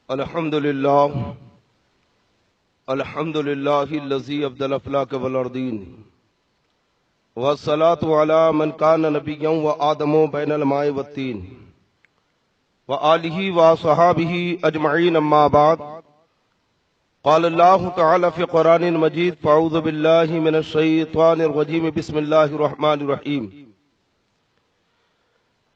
الحمد لله الحمد لله الذي أبدل الأفلاك والأرضين والصلاة على من كان نبيا وآدم بين الماء والطين وآله وصحابه أجمعين أما بعد قال الله تعالى في قرآن المجيد فأعوذ بالله من الشيطان الرجيم بسم الله الرحمن الرحيم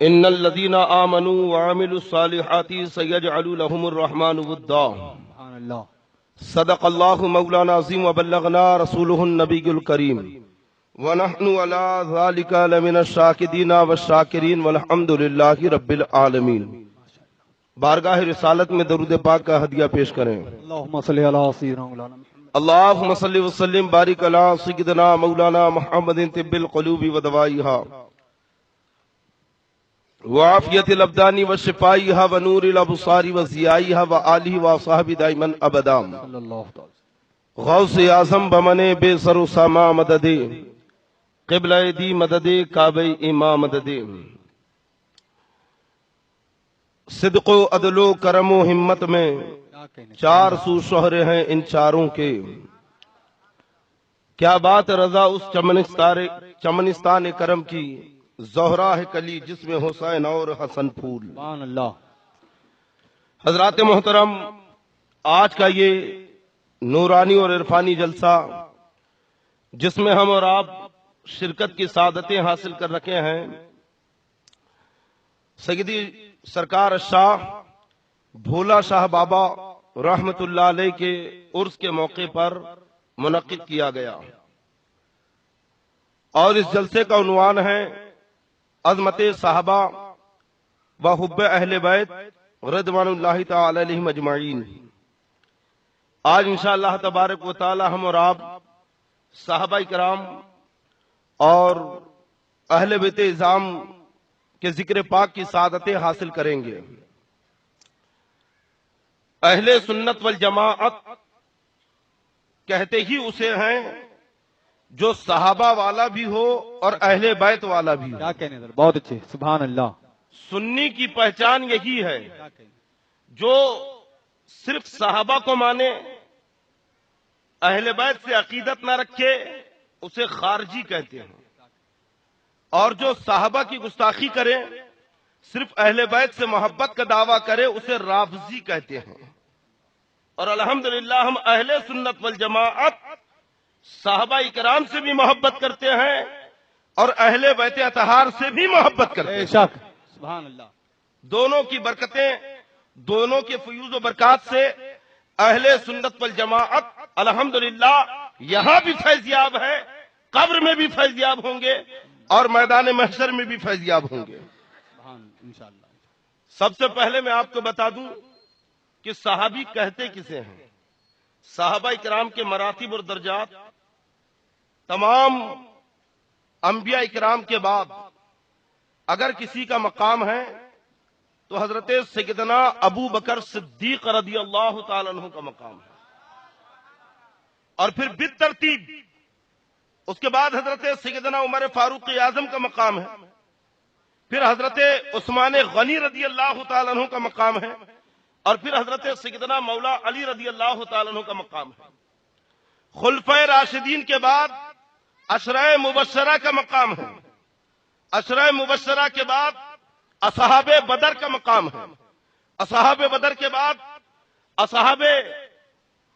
إن الذين آمنوا وعملوا الصالحات سيجعل لهم الرحمن ودا سبحان اللہ. صدق اللہ مولانا عظیم وبلغنا رسوله النبی الکریم ونحن على ذلك لمن الشاکرین والشاکرین والحمد للہ رب العالمین. بارگاہ رسالت میں درود پاک کا ہدیہ پیش کریں. اللہم صلی علی سیدنا مولانا محمد. اللہم صلی وسلم بارک علی سیدنا مولانا محمد طب القلوب ودوائها وعافیت الابدان وشفائها ونور الابصار وضیائها وآلہ وصحبہ دائما ابدا. صلی اللہ تعالی. غوث اعظم بمنے بے سر و ساما مدد قبلہ دی مدد کعبہ امام مدد. صدق و عدل و کرم و ہمت میں چار سو شہرے ہیں ان چاروں کے. کیا بات رضا اس چمنستان کرم کی زہرا ہے کلی جس میں حسین اور حسن پھول. سبحان اللہ. حضرات محترم، آج کا یہ نورانی اور عرفانی جلسہ جس میں ہم اور آپ شرکت کی سعادتیں حاصل کر رکھے ہیں، سیدی سرکار شاہ بھولا شاہ بابا رحمت اللہ علیہ کے عرس کے موقع پر منعقد کیا گیا، اور اس جلسے کا عنوان ہے عظمت صحابہ و حب اہل بیت رضوان اللہ تعالی علیہم اجمعین. آج انشاءاللہ تبارک و تعالی ہم اور آپ صحابہ کرام اور اہل بیت اعظام کے ذکر پاک کی سعادتیں حاصل کریں گے. اہل سنت والجماعت کہتے ہی اسے ہیں جو صحابہ والا بھی ہو اور اہل بیت والا بھی ہو. کیا کہنے در، بہت اچھے. سبحان اللہ. سنی کی پہچان یہی ہے جو صرف صحابہ کو مانے، اہل بیت سے عقیدت نہ رکھے اسے خارجی کہتے ہیں، اور جو صحابہ کی گستاخی کرے، صرف اہل بیت سے محبت کا دعویٰ کرے اسے رافضی کہتے ہیں. اور الحمدللہ ہم اہل سنت والجماعت صحابہ کرام سے بھی محبت کرتے ہیں اور اہل بیت اطہار سے بھی محبت کرتے ہیں. بے شک. سبحان اللہ. دونوں کی برکتیں، دونوں کے فیوز و برکات سے اہل سنت والجماعت الحمدللہ یہاں بھی فیضیاب ہے، قبر میں بھی فیضیاب ہوں گے اور میدان محشر میں بھی فیضیاب ہوں گے. سبحان. انشاءاللہ. سب سے پہلے میں آپ کو بتا دوں کہ صحابی کہتے کسے ہیں. صحابہ کرام کے مراتب اور درجات تمام انبیاء کرام کے بعد اگر کسی کا مقام ہے تو حضرت سیدنا ابو بکر صدیق رضی اللہ تعالی عنہ کا مقام ہے، اور پھر بالترتیب اس کے بعد حضرت سیدنا عمر فاروق اعظم کا مقام ہے، پھر حضرت عثمان غنی رضی اللہ تعالی عنہ کا مقام ہے، اور پھر حضرت سیدنا مولا علی رضی اللہ تعالی عنہ کا مقام ہے. خلفائے راشدین کے بعد عشرہ مبشرہ کا مقام ہے، عشرہ مبشرہ کے بعد اصحاب بدر کا مقام ہے، اصحاب بدر کے بعد اصحاب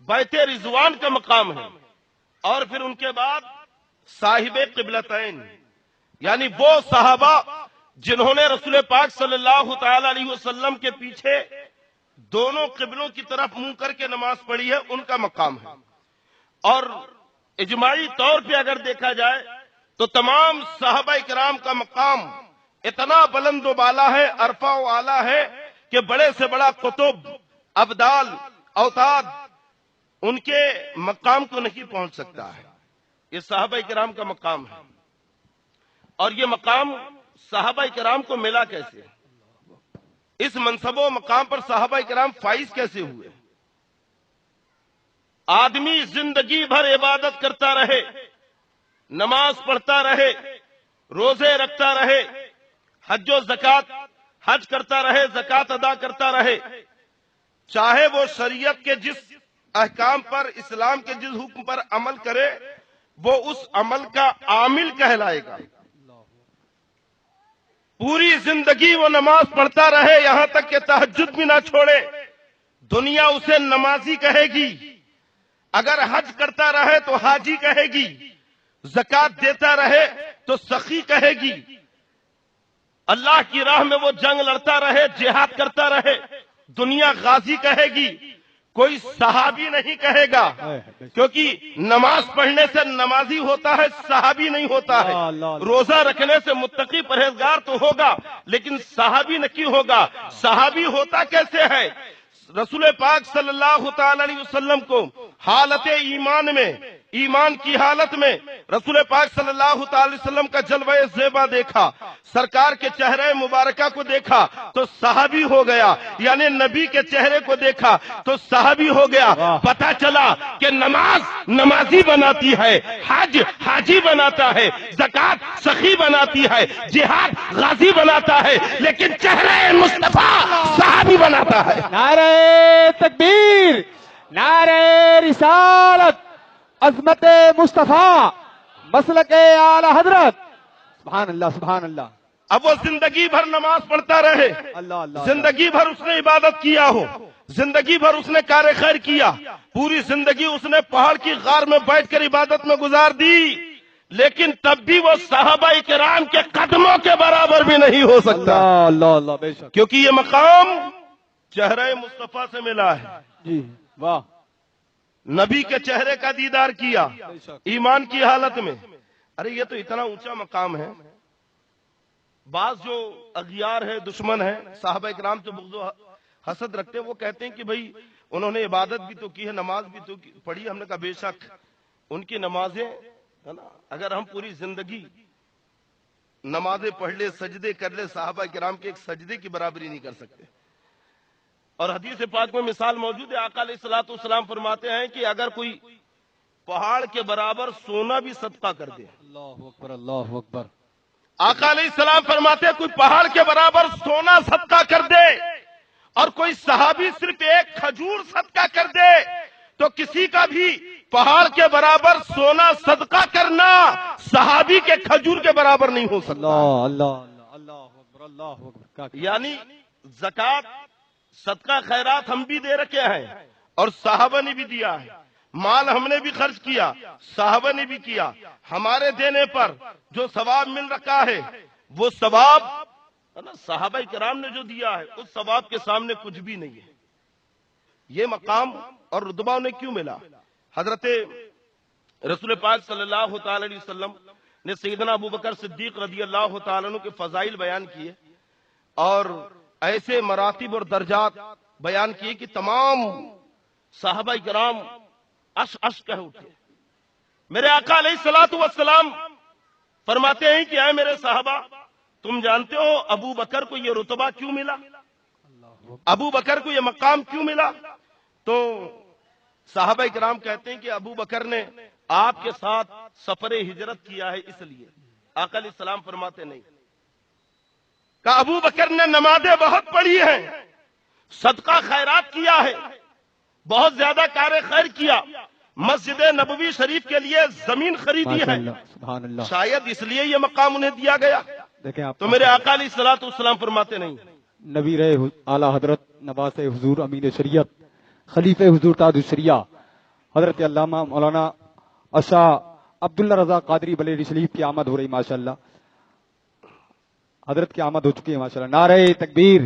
بیت رضوان کا مقام ہے، اور پھر ان کے بعد صاحب قبلتین، یعنی وہ صحابہ جنہوں نے رسول پاک صلی اللہ تعالی علیہ وسلم کے پیچھے دونوں قبلوں کی طرف منہ کر کے نماز پڑھی ہے، ان کا مقام ہے. اور اجماعی طور پہ اگر دیکھا جائے تو تمام صحابہ کرام کا مقام اتنا بلند و بالا ہے، عرفہ و اعلیٰ ہے کہ بڑے سے بڑا قطب، ابدال، اوتاد ان کے مقام کو نہیں پہنچ سکتا ہے. یہ صحابہ کرام کا مقام ہے، اور یہ مقام صحابہ کرام کو ملا کیسے؟ اس منصب و مقام پر صحابہ کرام فائز کیسے ہوئے؟ آدمی زندگی بھر عبادت کرتا رہے، نماز پڑھتا رہے، روزے رکھتا رہے، حج و زکات حج کرتا رہے، زکات ادا کرتا رہے، چاہے وہ شریعت کے جس احکام پر، اسلام کے جس حکم پر عمل کرے، وہ اس عمل کا عامل کہلائے گا۔ پوری زندگی وہ نماز پڑھتا رہے، یہاں تک کہ تہجد بھی نہ چھوڑے، دنیا اسے نمازی کہے گی۔ اگر حج کرتا رہے تو حاجی کہے گی، زکات دیتا رہے تو سخی کہے گی، اللہ کی راہ میں وہ جنگ لڑتا رہے، جہاد کرتا رہے، دنیا غازی کہے گی، کوئی صحابی نہیں کہے گا، کیونکہ نماز پڑھنے سے نمازی ہوتا ہے، صحابی نہیں ہوتا ہے۔ روزہ رکھنے سے متقی پرہیزگار تو ہوگا، لیکن صحابی نہیں ہوگا۔ صحابی ہوتا کیسے ہے؟ رسول پاک صلی اللہ تعالی علیہ وسلم کو حالت ایمان میں، ایمان کی حالت میں رسول پاک صلی اللہ تعالی وسلم کا جلوہ زیبا دیکھا، سرکار کے چہرے مبارکہ کو دیکھا تو صحابی ہو گیا، یعنی نبی کے چہرے کو دیکھا تو صحابی ہو گیا۔ پتہ چلا کہ نماز نمازی بناتی ہے، حج حاجی بناتا ہے، زکات سخی بناتی ہے، جہاد غازی بناتا ہے، لیکن چہرے مصطفیٰ صحابی بناتا ہے۔ نعرہ تکبیر، نعرہ رسالت، عظمت مصطفیٰ، مسلک اعلی حضرت، سبحان اللہ سبحان اللہ۔ اب وہ زندگی بھر نماز پڑھتا رہے، اللہ اللہ، زندگی بھر اس نے عبادت کیا ہو، زندگی بھر اس نے کار خیر کیا، پوری زندگی اس نے پہاڑ کی غار میں بیٹھ کر عبادت میں گزار دی، لیکن تب بھی وہ صحابہ کرام کے قدموں کے برابر بھی نہیں ہو سکتا، اللہ اللہ اللہ، بے شک کیونکہ یہ مقام چہرہ مصطفیٰ سے ملا ہے۔ جی، واہ، نبی کے چہرے کا دیدار کیا ایمان کی حالت میں۔ ارے یہ تو اتنا اونچا مقام ہے، بعض جو اغیار ہے، دشمن ہے، صحابہ کرام سے بغض و حسد رکھتے ہیں، وہ کہتے ہیں کہ بھئی انہوں نے عبادت بھی تو کی ہے، نماز بھی تو پڑھی۔ ہم نے کہا بے شک ان کی نمازیں ہے نا، اگر ہم پوری زندگی نمازیں پڑھ لے، سجدے کر لے، صحابہ کرام کے ایک سجدے کی برابری نہیں کر سکتے۔ اور حدیث پاک میں مثال موجود ہے، آقا علیہ الصلوۃ والسلام فرماتے ہیں کہ اگر کوئی پہاڑ کے برابر سونا بھی صدقہ کر دے، اللہ اکبر اللہ اکبر، آقا علیہ السلام فرماتے ہیں کوئی پہاڑ کے برابر سونا صدقہ کر دے اور کوئی صحابی صرف ایک کھجور صدقہ کر دے، تو کسی کا بھی پہاڑ کے برابر سونا صدقہ کرنا صحابی کے کھجور کے برابر نہیں ہو سکتا۔ اللہ اللہ اللہ اکبر اللہ اکبر۔ یعنی زکات صدقہ خیرات ہم بھی دے رکھے ہیں اور صحابہ نے بھی دیا ہے، مال ہم نے بھی خرچ کیا، صحابہ نے بھی کیا، ہمارے دینے پر جو ثواب مل رکھا ہے وہ ثواب صحابہ کرام نے جو دیا ہے اس ثواب کے سامنے کچھ بھی نہیں ہے۔ یہ مقام اور رتبہ انہیں کیوں ملا؟ حضرت رسول پاک صلی اللہ تعالی علیہ وسلم نے سیدنا ابوبکر صدیق رضی اللہ تعالیٰ عنہ کے فضائل بیان کیے اور ایسے مراتب اور درجات بیان کیے کہ تمام صحابہ کرام اش اش کہہ اٹھے۔ میرے آقا علیہ الصلوۃ والسلام فرماتے ہیں کہ اے میرے صحابہ، تم جانتے ہو ابو بکر کو یہ رتبہ کیوں ملا، ابو بکر کو یہ مقام کیوں ملا؟ تو صحابہ کرام کہتے ہیں کہ ابو بکر نے آپ کے ساتھ سفر ہجرت کیا ہے اس لیے۔ آقا علیہ السلام فرماتے نہیں، کہ ابو بکر نے نمازیں بہت پڑھی ہیں، صدقہ خیرات کیا ہے، بہت زیادہ کار خیر کیا، مسجد نبوی شریف کے لیے زمین خریدی ہے، سبحان اللہ، شاید اس لیے یہ مقام انہیں دیا گیا۔ دیکھیں آپ تو میرے آقا علیہ الصلوۃ والسلام فرماتے نہیں، نبی رہے اعلی حضرت نواز حضور امین شریعت خلیفہ حضور تاج الشریعہ حضرت علامہ مولانا اشا عبداللہ رضا قادری بلیری شریف کی آمد ہو رہی، ماشاءاللہ حضرت کی آمد ہو چکی ہے ماشاءاللہ۔ نعرہ تکبیر،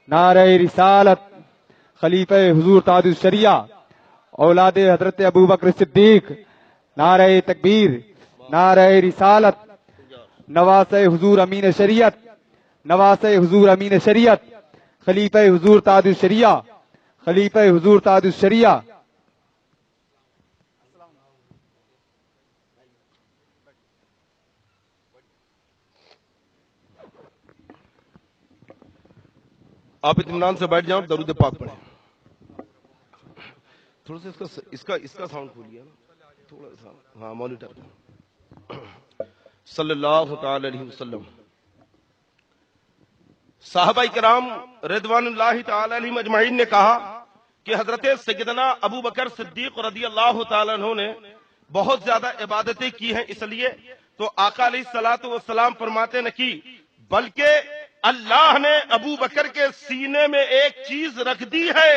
نعرہ رسالت، خلیفہ حضور تاج الشریعہ اولاد حضرت ابوبکر صدیق، نعرہ تکبیر، نعرہ رسالت، نواز حضور امین شریعت، نواز حضور امین شریعت، خلیفہ حضور تاج الشریعہ، خلیفہ حضور تاج الشریعہ۔ آپ اطمینان سے بیٹھ جاؤ، درود پاک پڑھیں۔ تھوڑا سا اس کا ساؤنڈ کھولیے نا تھوڑا سا، ہاں مانیٹر کا۔ صلی اللہ تعالی علیہ وسلم۔ صحابہ کرام رضوان اللہ تعالی علیہم اجمعین نے کہا کہ حضرت سیدنا ابو بکر صدیق رضی اللہ تعالیٰ عنہ نے بہت زیادہ عبادتیں کی ہیں، اس لیے تو آقا علیہ الصلوۃ والسلام فرماتے نہ کی، بلکہ اللہ نے ابو بکر کے سینے میں ایک چیز رکھ دی ہے،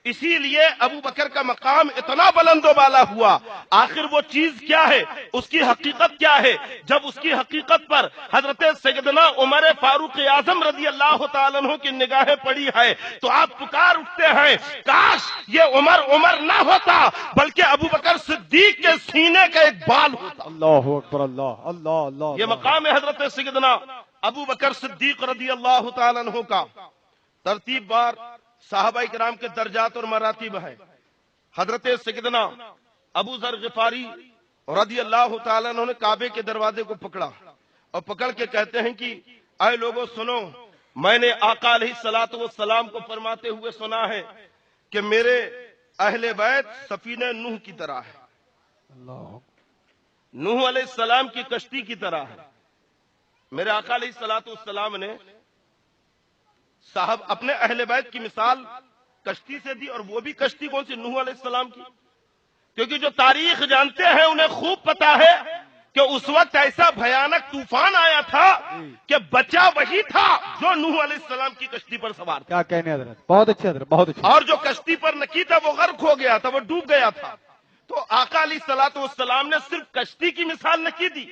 اسی لیے ابو بکر کا مقام اتنا بلند و بالا ہوا۔ آخر وہ چیز کیا ہے، اس کی حقیقت کیا ہے؟ جب اس کی حقیقت پر حضرت سیدنا عمر فاروق اعظم رضی اللہ تعالیٰ عنہ کی نگاہیں پڑی ہے تو آپ پکار اٹھتے ہیں، کاش یہ عمر نہ ہوتا بلکہ ابو بکر صدیق کے سینے کا ایک بال ہوتا۔ اللہ اکبر، اللہ اللہ اللہ۔ یہ مقام ہے حضرت سیدنا ابو بکر صدیق رضی اللہ تعالیٰ عنہ کا۔ ترتیب بار صحابہ کرام کے درجات اور مراتب ہے۔ حضرت سیدنا ابو ذر غفاری رضی اللہ تعالیٰ عنہ نے کعبے کے دروازے کو پکڑا اور پکڑ کے کہتے ہیں کہ اے لوگوں سنو، میں نے آقا علیہ الصلوۃ والسلام کو فرماتے ہوئے سنا ہے کہ میرے اہل بیت سفینہ نوح کی طرح ہے، نوح علیہ السلام کی کشتی کی طرح ہے۔ میرے آقا علیہ الصلوۃ والسلام نے صاحب اپنے اہل بیت کی مثال کشتی سے دی، اور وہ بھی کشتی کون سی؟ نوح علیہ السلام کی، کیونکہ جو تاریخ جانتے ہیں انہیں خوب پتا ہے کہ اس وقت ایسا بھیانک طوفان آیا تھا کہ بچا وہی تھا جو نوح علیہ السلام کی کشتی پر سوار تھا۔ کیا کہنے حضرت، بہت اچھے حضرت، بہت اچھے۔ اور جو کشتی پر نکی تھا وہ غرق ہو گیا تھا، وہ ڈوب گیا تھا۔ تو آقا علیہ الصلوۃ والسلام نے صرف کشتی کی مثال نکی دی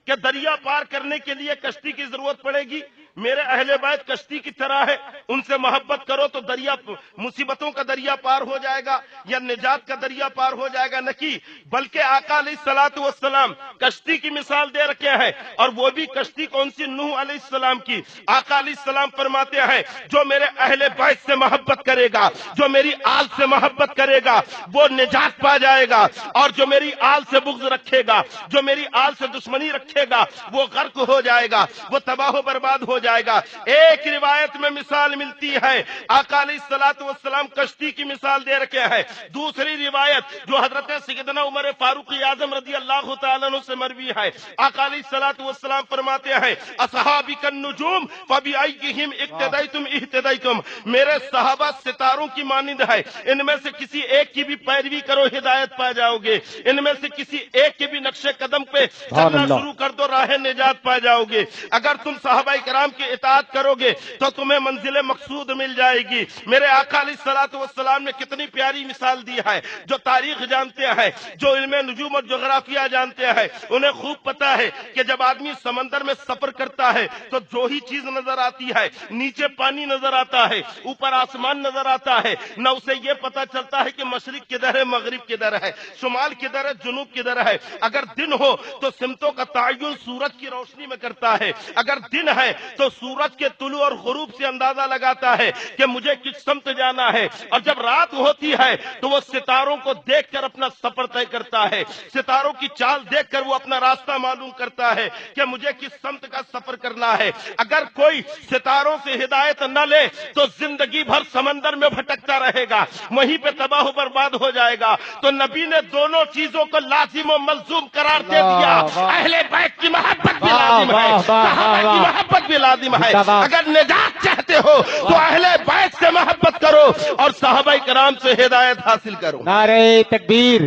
کہ دریا پار کرنے کے لیے کشتی کی ضرورت پڑے گی، میرے اہل بیت کشتی کی طرح ہے، ان سے محبت کرو تو دریا، مصیبتوں کا دریا پار ہو جائے گا یا نجات کا دریا پار ہو جائے گا، نکی بلکہ آقا علیہ الصلوۃ والسلام کشتی کی مثال دے رکھے ہیں، اور وہ بھی کشتی کون سی؟ نوح علیہ السلام کی۔ آقا علیہ السلام فرماتے ہیں جو میرے اہل بیت سے محبت کرے گا، جو میری آل سے محبت کرے گا وہ نجات پا جائے گا، اور جو میری آل سے بغض رکھے گا، جو میری آل سے دشمنی رکھے گا وہ غرق ہو جائے گا، وہ تباہ و برباد ہو جائے گا۔ ایک روایت میں مثال ملتی ہے، آقا علیہ الصلوۃ والسلام کشتی کی مثال دے رکھے ہیں۔ دوسری روایت جو حضرت سیدنا عمر فاروق اعظم رضی اللہ تعالیٰ عنہ سے مروی ہے، آقا علیہ الصلوۃ والسلام فرماتے ہیں اصحابی النجوم فبأیہم اقتدیتم اہتدیتم، میرے صحابہ ستاروں کی مانند ہے، ان میں سے کسی ایک کی بھی پیروی کرو ہدایت پا جاؤ گے، ان میں سے کسی ایک کے بھی نقش قدم پہ چلنا شروع کر دو راہ نجات پا جاؤ گے۔ اگر تم صحابہ کرام کی اطاعت کرو گے تو تمہیں منزل مقصود مل جائے گی۔ میرے آقا علیہ الصلوۃ والسلام نے کتنی پیاری مثال دی ہے، جو تاریخ جانتے ہیں، جو علم نجوم اور جغرافیہ جانتے ہیں، انہیں خوب پتا ہے کہ جب آدمی سمندر میں سفر کرتا ہے تو جو ہی چیز نظر آتی ہے، نیچے پانی نظر آتا ہے، اوپر آسمان نظر آتا ہے، نہ اسے یہ پتا چلتا ہے کہ مشرق کدھر ہے، مغرب کدھر ہے، شمال کدھر ہے، جنوب کدھر ہے۔ اگر دن ہو تو سمتوں کا تعین سورج کی روشنی میں کرتا ہے، اگر دن ہے تو سورج کے طلوع اور غروب سے اندازہ لگاتا ہے کہ مجھے کس سمت جانا ہے، اور جب رات ہوتی ہے تو وہ ستاروں کو دیکھ کر اپنا سفر طے کرتا ہے، ستاروں کی چال دیکھ کر وہ اپنا راستہ معلوم کرتا ہے کہ مجھے کس سمت کا سفر کرنا ہے۔ اگر کوئی ستاروں سے ہدایت نہ لے تو زندگی بھر سمندر میں بھٹکتا رہے گا، وہیں پہ تباہ و برباد ہو جائے گا۔ تو نبی نے دونوں چیزوں کو لازم و ملزوم قرار دے دیا، اہل بیت کی محبت بھی لازم ہے، صحابہ کی محبت بھی لازم ہے۔ اگر نجات چاہتے ہو تو اہل بیت سے محبت کرو اور صحابہ کرام سے ہدایت حاصل کرو۔ نعرہ تکبیر،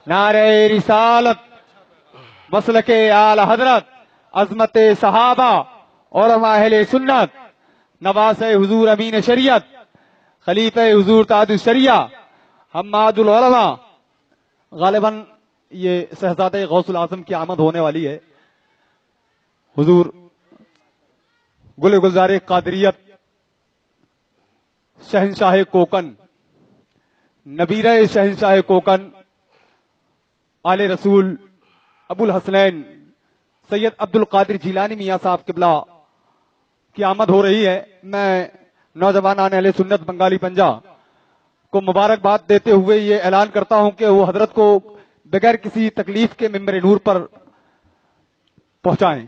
نعرہ رسالت، مسلک آل حضرت، عظمت صحابہ اور اہل سنت، نواس حضور امین شریعت، خلیفہ حضور تاج الشریعہ، حماد العلماء۔ غالباً یہ شہزادہ غوث العظم کی آمد ہونے والی ہے۔ حضور گل گلزار قادریت، شہنشاہ کوکن، نبیرہ شہنشاہ کوکن، آل رسول ابو الحسنین سید عبد القادر جیلانی میاں صاحب قبلہ کی آمد ہو رہی ہے۔ میں نوجوانان اہل سنت بنگالی پنجا کو مبارکباد دیتے ہوئے یہ اعلان کرتا ہوں کہ وہ حضرت کو بغیر کسی تکلیف کے ممبر نور پر پہنچائیں۔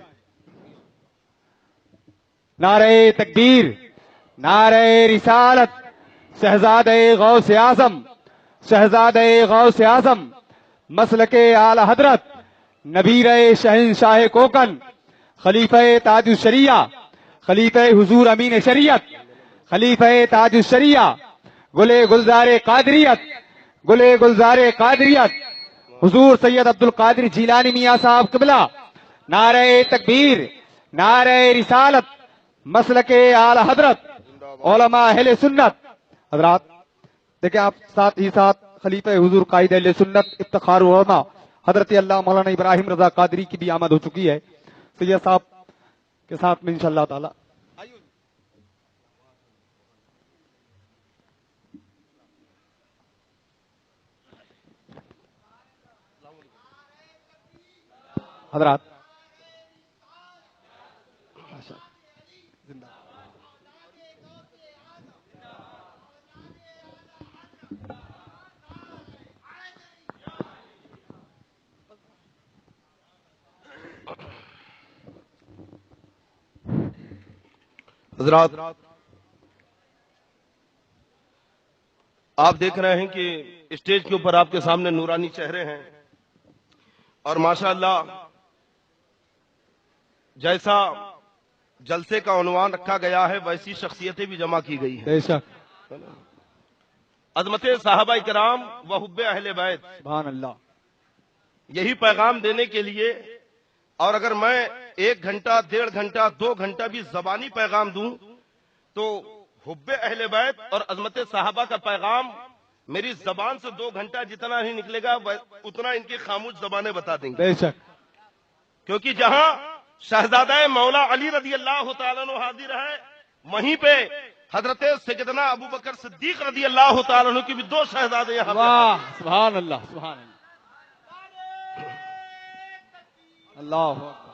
نعرہ تکبیر، نعرہ رسالت، شہزادہ غوث اعظم، شہزادہ غوث اعظم، مسلک اعلی حضرت، نبیرہ شہنشاہ کوکن، خلیفہ تاج الشریعہ، خلیفہ حضور امین شریعت، خلیفہ تاج الشریعہ، گلے گلزار قادریت، گلے گلزار قادریت حضور سید عبد القادر جیلانی میاں صاحب قبلہ، نعرہ تکبیر، نعرہ رسالت، مسلک اعلی حضرت، علماء اہل سنت۔ حضرات دیکھیں آپ ساتھ ہی ساتھ خلیفہ حضور قائد اہل سنت افتخار علماء حضرت اللہ مولانا ابراہیم رضا قادری کی بھی آمد ہو چکی ہے۔ سید صاحب کے ساتھ میں انشاءاللہ تعالی حضرات حضرات آپ دیکھ رہے ہیں کہ اسٹیج کے اوپر آپ کے سامنے نورانی چہرے ہیں، اور ماشاءاللہ جیسا جلسے کا عنوان رکھا گیا ہے ویسی شخصیتیں بھی جمع کی گئی ہیں۔ بے شک عظمت صحابہ کرام و حب اہل بیت، سبحان اللہ، یہی پیغام دینے کے لیے، اور اگر میں 1 گھنٹہ 1.5 گھنٹہ 2 گھنٹہ بھی زبانی پیغام دوں تو حب اہل بیت اور عظمت صحابہ کا پیغام میری زبان سے 2 گھنٹہ جتنا نہیں نکلے گا اتنا ان کی خاموش زبانیں بتا دیں گے، بے شک کیونکہ جہاں شہزادہ مولا علی رضی اللہ تعالیٰ عنہ حاضر ہے، وہیں پہ حضرت سیدنا ابو بکر صدیق رضی اللہ تعالیٰ عنہ کی بھی 2 شہزادے یہاں پہ واہ سبحان اللہ، سبحان اللہ، اللہ اکبر۔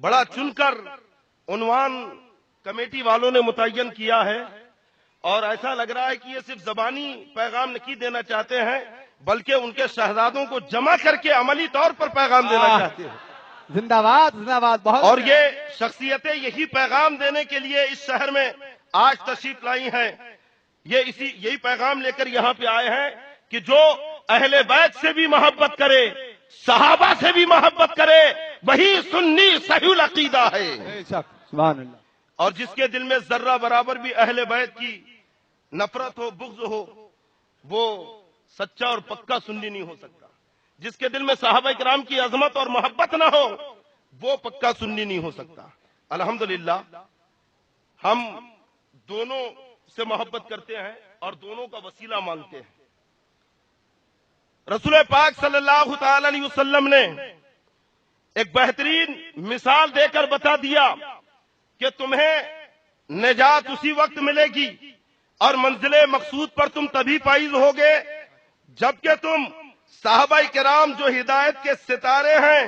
بڑا چن کر عنوان کمیٹی والوں نے متعین کیا ہے، اور ایسا لگ رہا ہے کہ یہ صرف زبانی پیغام نہیں دینا چاہتے ہیں بلکہ ان کے شہزادوں کو جمع کر کے عملی طور پر پیغام دینا چاہتے ہیں۔ زندہ باد، زندہ باد، بہت اور یہ شخصیتیں یہی پیغام دینے کے لیے اس شہر میں آج تشریف لائی ہیں، یہی پیغام لے کر یہاں پہ آئے ہیں کہ جو اہل بیت سے بھی محبت کرے، صحابہ سے بھی محبت کرے، وہی سنی صحیح العقیدہ ہے، بے شک سبحان اللہ، اور جس کے دل میں ذرہ برابر بھی اہل بیت کی نفرت ہو، بغض ہو، وہ سچا اور پکا سنی نہیں ہو سکتا۔ جس کے دل میں صحابہ کرام کی عظمت اور محبت نہ ہو وہ پکا سنی نہیں ہو سکتا۔ الحمدللہ ہم دونوں سے محبت کرتے ہیں اور دونوں کا وسیلہ مانگتے ہیں۔ رسول پاک صلی اللہ تعالی علیہ وسلم نے ایک بہترین مثال دے کر بتا دیا کہ تمہیں نجات اسی وقت ملے گی اور منزل مقصود پر تم تبھی فائز ہوگے جبکہ تم صحابہ کرام جو ہدایت کے ستارے ہیں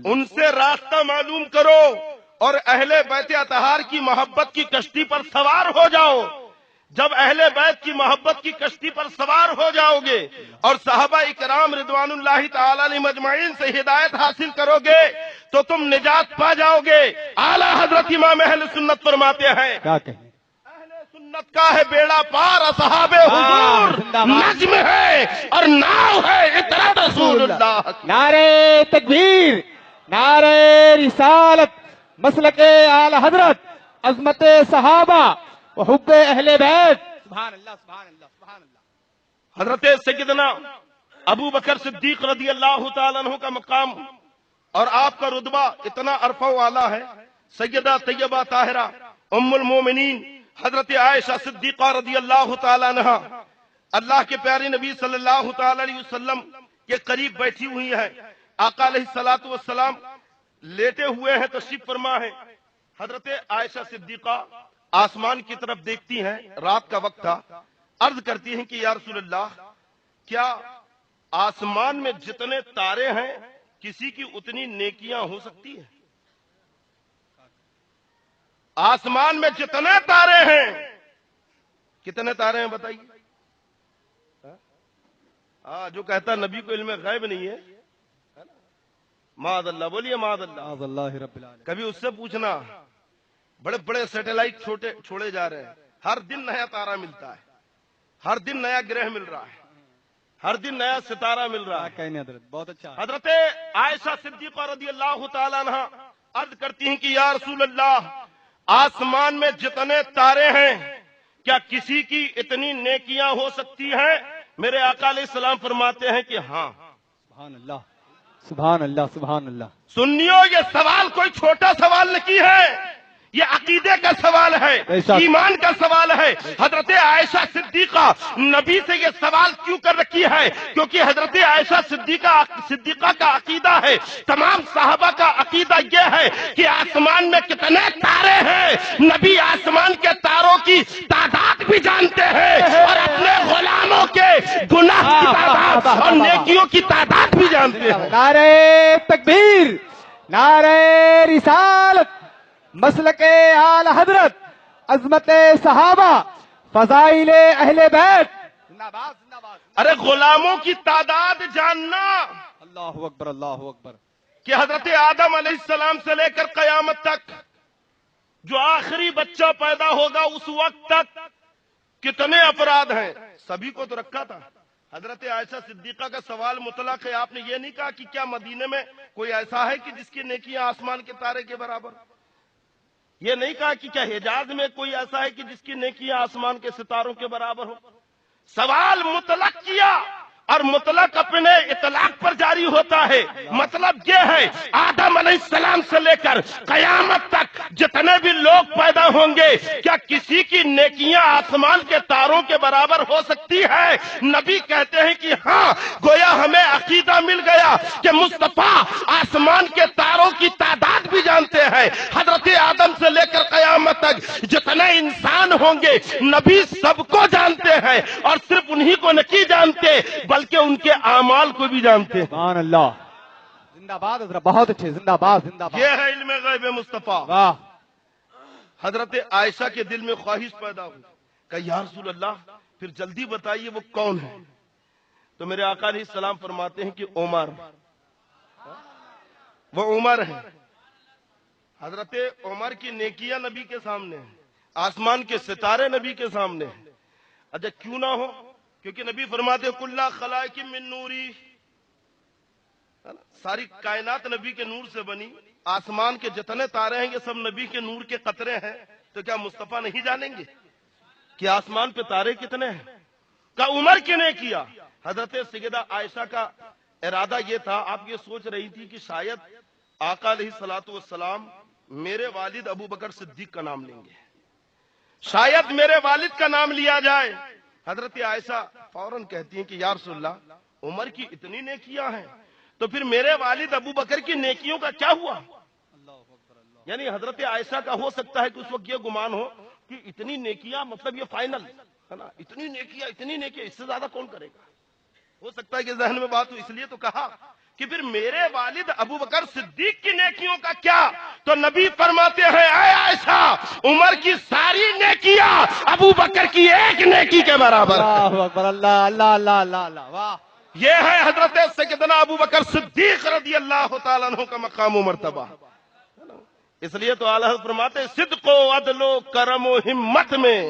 ان سے راستہ معلوم کرو اور اہل بیت اطہار کی محبت کی کشتی پر سوار ہو جاؤ۔ جب اہل بیت کی محبت کی کشتی پر سوار ہو جاؤ گے اور صحابہ کرام رضوان اللہ تعالی علیہم اجمعین سے ہدایت حاصل کرو گے تو تم نجات پا جاؤ گے۔ اعلی حضرت امام اہل سنت فرماتے ہیں کیا کہیں، اہل سنت کا ہے بیڑا پار، اصحاب حضور نجم ہے اور ناؤ ہے اطاعت رسول اللہ۔ نعرہ تکبیر، نعرہ رسالت، مسلک اعلی حضرت، عظمت صحابہ وحب اہل بیت، سبحان اللہ، سبحان اللہ، سبحان اللہ۔ حضرت سیدنا ابو بکر صدیق رضی اللہ تعالیٰ عنہ کا مقام اور آپ کا رتبہ اتنا عرفہ والا ہے۔ سیدہ طیبہ طاہرہ ام المومنین حضرت عائشہ صدیقہ رضی اللہ تعالیٰ عنہ اللہ کے پیارے نبی صلی اللہ تعالیٰ علیہ وسلم کے قریب بیٹھی ہوئی ہے۔ آقا علیہ الصلوۃ والسلام لیٹے ہوئے ہیں، تشریف فرما ہے۔ حضرت عائشہ صدیقہ آسمان کی طرف دیکھتی ہیں، رات کا وقت تھا، عرض کرتی ہیں کہ یا رسول اللہ کیا آسمان میں جتنے تارے ہیں کسی کی اتنی نیکیاں ہو سکتی ہیں؟ آسمان میں جتنے تارے ہیں، کتنے تارے ہیں بتائیے؟ جو کہتا نبی کو علم غیب نہیں ہے، معاذ اللہ، بولیے معاذ اللہ۔ معاذ اللہ رب العالمین۔ کبھی اس سے پوچھنا، بڑے بڑے سیٹلائٹ چھوڑے جا رہے ہیں، ہر دن نیا تارا ملتا ہے، ہر دن نیا گرہ مل رہا ہے، ہر دن نیا ستارہ مل رہا ہے. کہنے حضرت بہت اچھا. حضرت عائشہ صدیقہ رضی اللہ تعالیٰ عنہ عرض کرتی ہیں کہ یا رسول اللہ، آسمان میں جتنے تارے ہیں کیا کسی کی اتنی نیکیاں ہو سکتی ہیں؟ میرے آقا علیہ السلام فرماتے ہیں کہ ہاں. سبحان اللہ سبحان اللہ سبحان اللہ. سنیو، یہ سوال کوئی چھوٹا سوال نہیں ہے، یہ عقیدے کا سوال ہے، ایمان کا سوال ہے. حضرت عائشہ صدیقہ نبی سے یہ سوال کیوں کر رکھی ہے؟ کیونکہ حضرت عائشہ صدیقہ کا عقیدہ ہے، تمام صحابہ کا عقیدہ یہ ہے کہ آسمان میں کتنے تارے ہیں، نبی آسمان کے تاروں کی تعداد بھی جانتے ہیں اور اپنے غلاموں کے گناہ کی تعداد اور نیکیوں کی تعداد بھی جانتے ہیں. نعرہ تکبیر، نعرہ رسالت، مسلک آل حضرت، عظمت صحابہ، فضائل اہل بیت. ارے غلاموں کی تعداد جاننا. اللہ اکبر اللہ اکبر. کہ حضرت آدم علیہ السلام سے لے کر قیامت تک جو آخری بچہ پیدا ہوگا اس وقت تک کتنے افراد ہیں، سبھی کو تو رکھا تھا. حضرت عائشہ صدیقہ کا سوال مطلق ہے. آپ نے یہ نہیں کہا کہ کیا مدینے میں کوئی ایسا ہے کہ جس کی نیکیاں آسمان کے تارے کے برابر، یہ نہیں کہا کہ کیا حجاز میں کوئی ایسا ہے کہ جس کی نیکیاں آسمان کے ستاروں کے برابر ہو. سوال مطلق کیا اور مطلق اپنے اطلاق پر جاری ہوتا ہے. مطلب یہ ہے آدم علیہ السلام سے لے کر قیامت تک جتنے بھی لوگ پیدا ہوں گے کیا کسی کی نیکیاں آسمان کے تاروں کے برابر ہو سکتی ہے؟ نبی کہتے ہیں کہ ہاں. گویا ہمیں عقیدہ مل گیا کہ مصطفیٰ آسمان کے تاروں کی تعداد بھی جانتے ہیں. حضرت آدم سے لے کر قیامت تک جتنے انسان ہوں گے نبی سب کو جانتے ہیں، اور صرف انہی کو نہیں جانتے بلکہ ان کے اعمال کو بھی جانتے ہیں. سبحان اللہ. زندہ باد حضرت، بہت اچھے. زندہ باد زندہ باد. یہ ہے علم غیب مصطفیٰ. واہ. حضرت عائشہ کے دل میں خواہش پیدا ہوئی کہ یا رسول اللہ پھر جلدی بتائیے وہ کون ہے. تو میرے آقا علیہ السلام فرماتے ہیں کہ عمر، وہ عمر ہے. حضرت عمر کی نیکیاں نبی کے سامنے ہیں، آسمان کے ستارے نبی کے سامنے ہیں. اچھا کیوں نہ ہو؟ کیونکہ نبی فرماتے ہیں کل خلائق من نوری، ساری کائنات نبی کے نور سے بنی. آسمان کے جتنے تارے ہیں یہ سب نبی کے نور کے قطرے ہیں. تو کیا مصطفیٰ نہیں جانیں گے کہ آسمان پہ تارے کتنے ہیں؟ کا عمر کی نے کیا. حضرت سیدہ عائشہ کا ارادہ یہ تھا، آپ یہ سوچ رہی تھی کہ شاید آقا علیہ الصلوۃ والسلام میرے والد ابو بکر صدیق کا نام لیں گے، شاید میرے والد کا نام لیا جائے. حضرت عائشہ فوراً کہتی ہیں کہ یا رسول اللہ عمر کی اتنی نیکیاں ہیں تو پھر میرے والد ابو بکر کی نیکیوں کا کیا ہوا؟ یعنی حضرت عائشہ کا ہو سکتا ہے کہ اس وقت یہ گمان ہو کہ اتنی نیکیاں مطلب یہ فائنل ہے نا، اتنی نیکیاں اس سے زیادہ کون کرے گا. ہو سکتا ہے کہ ذہن میں بات ہو، اس لیے تو کہا کہ پھر میرے والد ابو بکر صدیق کی نیکیوں کا کیا؟ تو نبی فرماتے ہیں اے عائشہ عمر کی ساری نیکیاں ابو بکر کی ایک نیکی کے برابر. اللہ اکبر. اللہ اللہ اللہ اللہ اللہ. واہ. یہ ہے حضرت سیدنا ابو بکر صدیق رضی اللہ تعالیٰ عنہ کا مقام و مرتبہ. اس لیے تو اعلیٰ حضرت فرماتے ہیں صدق و عدل و کرم و ہمت میں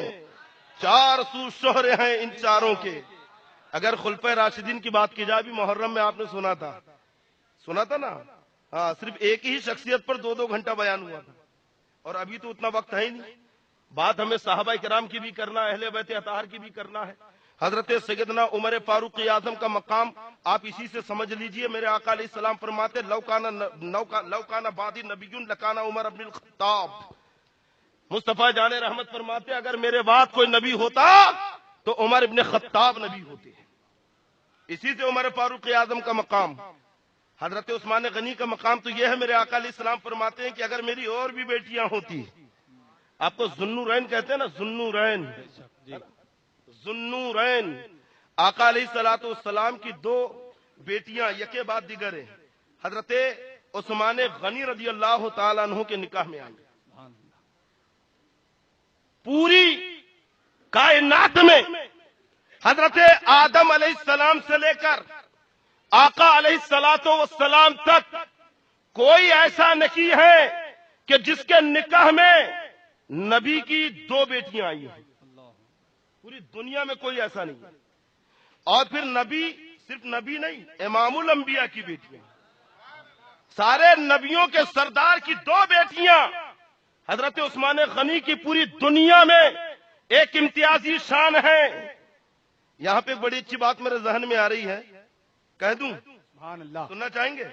400 شہرے ہیں ان چاروں کے. اگر خلفائے راشدین کی بات کی جائے بھی محرم میں آپ نے سنا تھا نا. ہاں صرف ایک ہی شخصیت پر 2 گھنٹہ بیان ہوا تھا، اور ابھی تو اتنا وقت ہے ہی نہیں. بات ہمیں صحابہ کرام کی بھی کرنا ہے، اہل بیت اطہار کی بھی کرنا ہے. حضرت سیدنا عمر فاروق اعظم کا مقام آپ اسی سے سمجھ لیجئے. میرے آقا علیہ السلام فرماتے لو کان بعدی نبی لکان عمر بن الخطاب. مصطفیٰ جان رحمت فرماتے اگر میرے بعد کوئی نبی ہوتا تو عمر ابن خطاب نبی ہوتے. اسی سے عمر فاروق اعظم کا مقام. حضرت عثمان غنی کا مقام تو یہ ہے، میرے آقا علیہ السلام فرماتے ہیں کہ اگر میری اور بھی بیٹیاں ہوتی، آپ کو ذوالنورین کہتے ہیں نا، ذوالنورین آقا علیہ الصلوۃ والسلام کی 2 بیٹیاں یکے بعد دیگر ہیں، حضرت عثمان غنی رضی اللہ تعالیٰ عنہ کے نکاح میں آئی. پوری کائنات میں حضرت آدم علیہ السلام سے لے کر آقا علیہ الصلوۃ والسلام تک کوئی ایسا نہیں ہے کہ جس کے نکاح میں نبی کی 2 بیٹیاں آئی ہیں. پوری دنیا میں کوئی ایسا نہیں ہے. اور پھر نبی، صرف نبی نہیں، امام الانبیاء کی بیٹیاں، سارے نبیوں کے سردار کی 2 بیٹیاں، حضرت عثمان غنی کی پوری دنیا میں ایک امتیازی شان ہے۔ یہاں پہ ایک بڑی اچھی بات میرے ذہن میں آ رہی ہے، کہہ دوں؟ سبحان اللہ۔ سننا چاہیں گے؟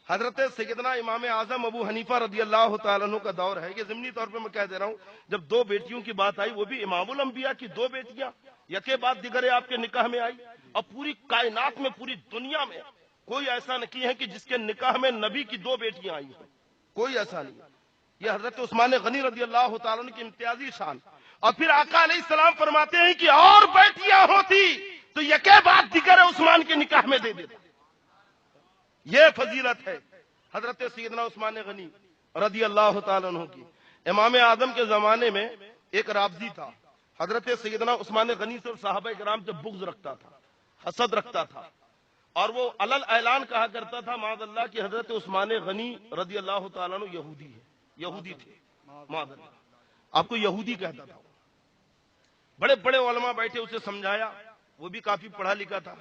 حضرت سیدنا امام اعظم ابو حنیفہ رضی اللہ تعالیٰ عنہ کا دور ہے، یہ ضمنی طور پہ میں کہہ دے رہا ہوں، جب 2 بیٹیوں کی بات آئی، وہ بھی امام الانبیاء کی 2 بیٹیاں، یکے بعد دیگرے آپ کے نکاح میں آئی، اور پوری کائنات میں، پوری دنیا میں کوئی ایسا نہیں ہے کہ جس کے نکاح میں نبی کی 2 بیٹیاں آئی ہیں، کوئی ایسا نہیں۔ یہ حضرت عثمان غنی رضی اللہ تعالیٰ عنہ کی امتیازی شان۔ اور پھر آقا علیہ السلام فرماتے ہیں کہ اور بیٹیاں ہوتی تو یکے بعد دیگر عثمان کے نکاح میں دے دیتا۔ یہ فضیلت ہے حضرت سیدنا عثمان غنی رضی اللہ تعالیٰ عنہ کی۔ امام اعظم کے زمانے میں ایک رافضی تھا، حضرت سیدنا عثمان غنی سے صحابہ کرام سے بغض رکھتا تھا، حسد رکھتا تھا، اور وہ علل اعلان کہا کرتا تھا معاذ اللہ کہ حضرت عثمان غنی رضی اللہ تعالیٰ عنہ یہودی ہے، یہودی تھے، معاذ اللہ آپ کو یہودی کہتا تھا۔ بڑے بڑے علماء بیٹھے، اسے سمجھایا، وہ بھی کافی پڑھا لکھا تھا۔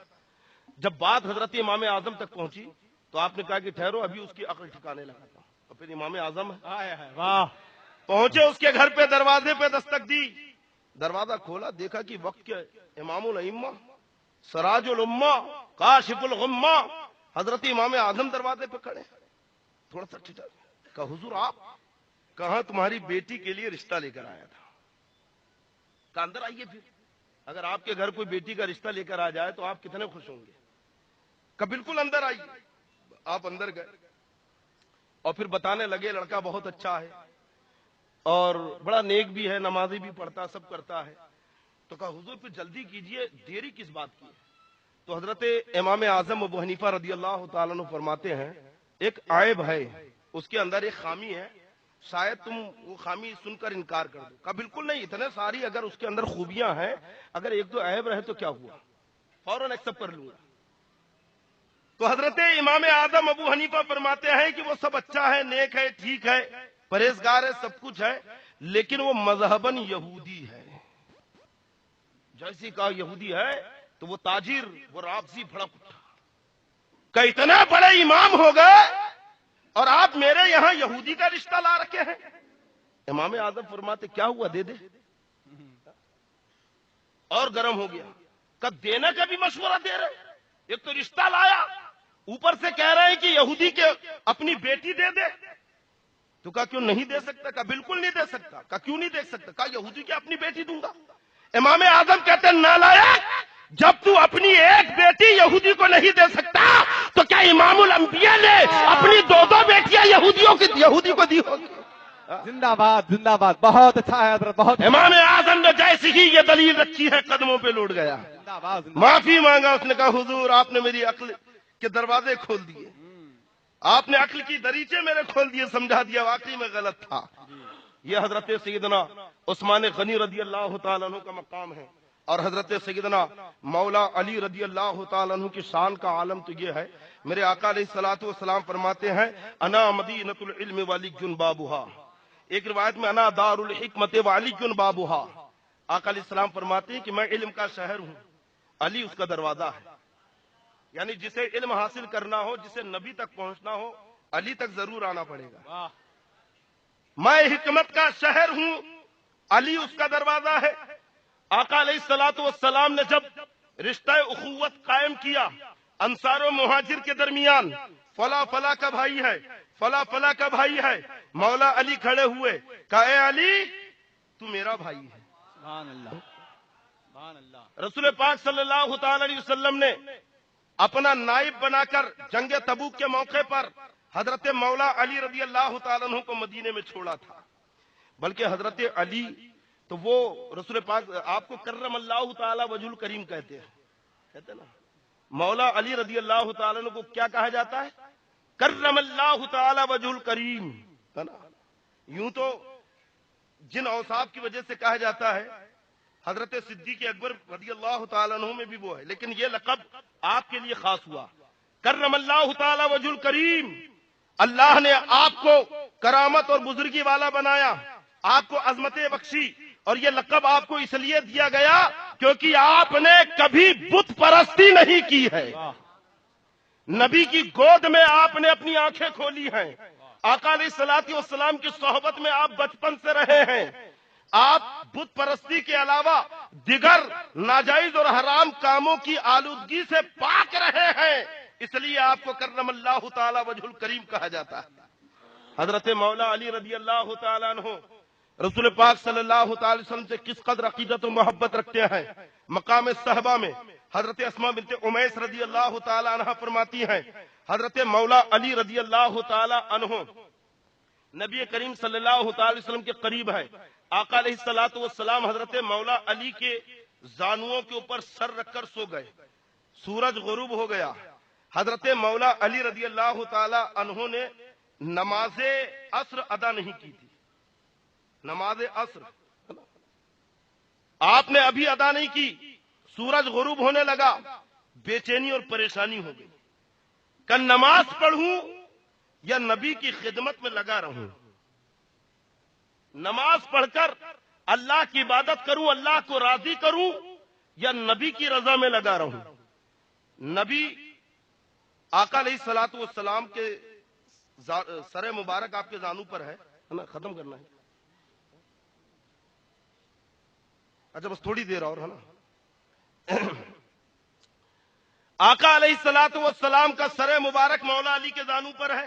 جب بات حضرت امام اعظم تک پہنچی تو آپ نے کہا کہ ٹھہرو، ابھی اس کی عقل ٹھکانے لگا تھا۔ اور پھر امام اعظم واہ، پہنچے، اس کے گھر پہ دروازے پہ دستک دی، دروازہ کھولا، دیکھا کہ وقت کے امام الائمہ، سراج الامہ، کاشف الغمہ، حضرت امام اعظم دروازے پہ کھڑے۔ تھوڑا سا ٹھٹا، کہا حضور آپ کہاں؟ تمہاری بیٹی کے لیے رشتہ لے کر آیا تھا۔ کہا اندر آئیے، پھر اگر آپ کے گھر کوئی بیٹی کا رشتہ لے کر آ جائے تو آپ کتنے خوش ہوں گے۔ کہا بالکل اندر آئیے۔ آپ اندر گئے اور پھر بتانے لگے لڑکا بہت اچھا ہے اور بڑا نیک بھی ہے، نمازی بھی پڑھتا، سب کرتا ہے۔ تو کہا حضور پھر جلدی کیجئے، دیری کس بات کی ہے؟ تو حضرت امام اعظم ابو حنیفہ رضی اللہ تعالیٰ عنہ فرماتے ہیں ایک عیب ہے، اس کے اندر ایک خامی ہے، شاید تم وہ خامی سن کر انکار کر دو۔ کہا بالکل نہیں، اتنے ساری اگر اس کے اندر خوبیاں ہیں، اگر ایک دو عیب رہے تو کیا ہوا، فوراً ایکسپٹ کر لوں گا۔ تو حضرت امام اعظم ابو حنیفہ فرماتے ہیں کہ وہ سب اچھا ہے، نیک ہے، ٹھیک ہے، پرہیزگار ہے، سب کچھ ہے، لیکن وہ مذہباً یہودی ہے۔ جیسی کہا یہودی ہے تو وہ تاجر، وہ رافضی بھڑک اٹھا کہ اتنے بڑے امام ہو گئے اور آپ میرے یہاں یہودی کا رشتہ لا رکھے ہیں۔ امام اعظم فرماتے کیا ہوا، دے دے، اور گرم ہو گیا، کہ دینے کا بھی مشورہ دے رہے، ایک تو رشتہ لایا، اوپر سے کہہ رہے ہیں کہ یہودی کے اپنی بیٹی دے دے۔ تو کہا کیوں نہیں دے سکتا؟ کہا بالکل نہیں دے سکتا۔ کہا کیوں نہیں دے سکتا؟ کہا یہودی کی اپنی بیٹی دوں گا۔ امام اعظم کہتے ہیں نالائق، جب تو اپنی ایک بیٹی یہودی کو نہیں دے سکتا تو کیا امام الانبیاء نے اپنی 2 بیٹیاں یہودی کو دی ہوگی؟ زندہ باد، زندہ باد، بہت اچھا ہے حضرت، بہت امام اعظم نے جیسی ہی یہ دلیل رکھی ہے قدموں پہ لوٹ گیا، زندہ باد، زندہ معافی مانگا، اس نے کہا حضور آپ نے میری عقل کے دروازے کھول دیے، آپ نے عقل کی دریچے میرے کھول دیے، سمجھا دیا واقعی میں غلط تھا۔ یہ حضرت سیدنا عثمان غنی رضی اللہ تعالیٰ عنہ کا مقام ہے، اور حضرت سیدنا مولا علی رضی اللہ تعالیٰ عنہ کی شان کا عالم تو یہ ہے، میرے آقا علیہ الصلوۃ والسلام فرماتے ہیں انا مدینۃ العلم وعلی بابھا، ایک روایت میں انا دار الحکمت وعلی بابھا، آقا علیہ السلام فرماتے ہیں کہ میں علم کا شہر ہوں، علی اس کا دروازہ ہے، یعنی جسے علم حاصل کرنا ہو، جسے نبی تک پہنچنا ہو، علی تک ضرور آنا پڑے گا۔ میں حکمت کا شہر ہوں، علی اس کا دروازہ ہے۔ آقا علیہ الصلوۃ والسلام نے جب رشتہ اخوت قائم کیا انصار و مہاجر کے درمیان، فلا فلا کا بھائی ہے، فلا فلا کا بھائی ہے، مولا علی کھڑے ہوئے، کہا اے علی تو میرا بھائی ہے۔ سبحان اللہ، سبحان اللہ۔ رسول پاک صلی اللہ تعالی علیہ وسلم نے اپنا نائب بنا کر جنگ تبوک کے موقع پر حضرت مولا علی رضی اللہ تعالیٰ عنہ کو مدینے میں چھوڑا تھا، بلکہ حضرت علی تو وہ رسول پاک آپ کو کرم اللہ تعالی وجہ الکریم کہتے ہیں نا، مولا علی رضی اللہ تعالیٰ عنہ کو کیا کہا جاتا ہے؟ کرم اللہ تعالی وجہ الکریم، ہے نا۔ یوں تو جن اوصاف کی وجہ سے کہا جاتا ہے حضرت صدیق اکبر رضی اللہ تعالیٰ عنہ میں بھی وہ ہے، لیکن یہ لقب آپ کے لیے خاص ہوا، کرم اللہ تعالی وجہ الکریم، اللہ نے آپ کو کرامت اور بزرگی والا بنایا، آپ کو عظمتیں بخشی، اور یہ لقب آپ کو اس لیے دیا گیا کیونکہ آپ نے کبھی بت پرستی نہیں کی ہے. نبی کی گود میں آپ نے اپنی آنکھیں کھولی ہیں. آقا علیہ الصلوۃ والسلام کی صحبت میں آپ بچپن سے رہے ہیں. آپ بت پرستی کے علاوہ دیگر ناجائز اور حرام کاموں کی آلودگی سے پاک رہے ہیں. اس لیے آپ کو کرم اللہ تعالی وجہ الکریم کہا جاتا ہے. حضرت مولا علی رضی اللہ تعالیٰ عنہ رسول پاک صلی اللہ تعالی وسلم سے کس قدر عقیدت و محبت رکھتے ہیں. مقام صحبہ میں حضرت اسماء بنت امیس رضی اللہ تعالی عنہ فرماتی ہیں حضرت مولا علی رضی اللہ تعالی عنہ نبی کریم صلی اللہ تعالی وسلم کے قریب ہے. آقا علیہ الصلوۃ والسلام حضرت مولا علی کے زانوؤں کے اوپر سر رکھ کر سو گئے. سورج غروب ہو گیا. حضرت مولا علی رضی اللہ تعالی عنہ نے نماز عصر ادا نہیں کی تھی. نماز عصر آپ نے ابھی ادا نہیں کی. سورج غروب ہونے لگا. بے چینی اور پریشانی ہو گئی. کہ نماز پڑھوں یا نبی کی خدمت میں لگا رہوں. نماز پڑھ کر اللہ کی عبادت کروں, اللہ کو راضی کروں, یا نبی کی رضا میں لگا رہوں. نبی آقا علیہ الصلوۃ والسلام کے سر مبارک آپ کے زانو پر ہے نا. ختم کرنا ہے. اچھا بس تھوڑی دیر اور ہے نا. آقا علیہ الصلوۃ والسلام کا سر مبارک مولا علی کے زانو پر ہے.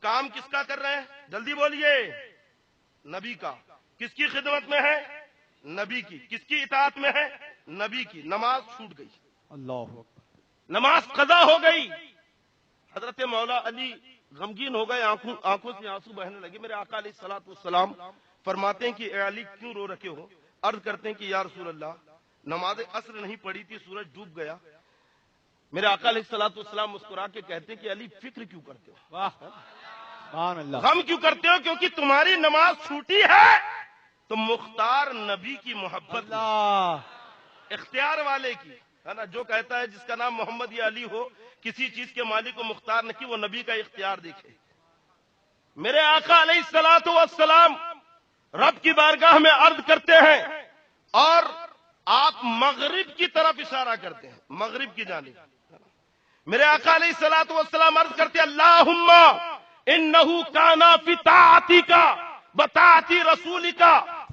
کام کس کا کر رہے ہیں؟ جلدی بولیے. نبی کا. کس کی خدمت میں ہے؟ نبی کی. کس کی اطاعت میں ہے؟ نبی کی. نماز چھوٹ گئی. اللہ نماز قضا ہو گئی. حضرت مولا علی غمگین ہو گئے. آنکھوں سے آنسو بہنے لگے. میرے آقا علیہ الصلوۃ والسلام فرماتے ہیں کہ اے علی کیوں رو رکھے ہو؟ عرض کرتے ہیں کہ یا رسول اللہ نماز عصر نہیں پڑھی تھی, سورج ڈوب گیا. میرے آقا علیہ الصلوۃ والسلام مسکرا کے کہتے ہیں کہ علی فکر کیوں کرتے ہو؟ واہ سبحان اللہ. غم کیوں کرتے ہو؟ کیونکہ تمہاری نماز چھوٹی ہے تو مختار نبی کی محبت اللہ اختیار والے کی ہے نا. جو کہتا ہے جس کا نام محمد یا علی ہو, کسی چیز کے مالک کو مختار نہ کی, وہ نبی کا اختیار دیکھے. میرے آقا علیہ الصلوۃ والسلام رب کی بارگاہ میں عرض کرتے ہیں اور آپ مغرب کی طرف اشارہ کرتے ہیں, مغرب کی جانب. میرے آقا علیہ الصلوۃ والسلام عرض کرتے ہیں اللہم انہو کانا فی طاعتک بطاعت رسولک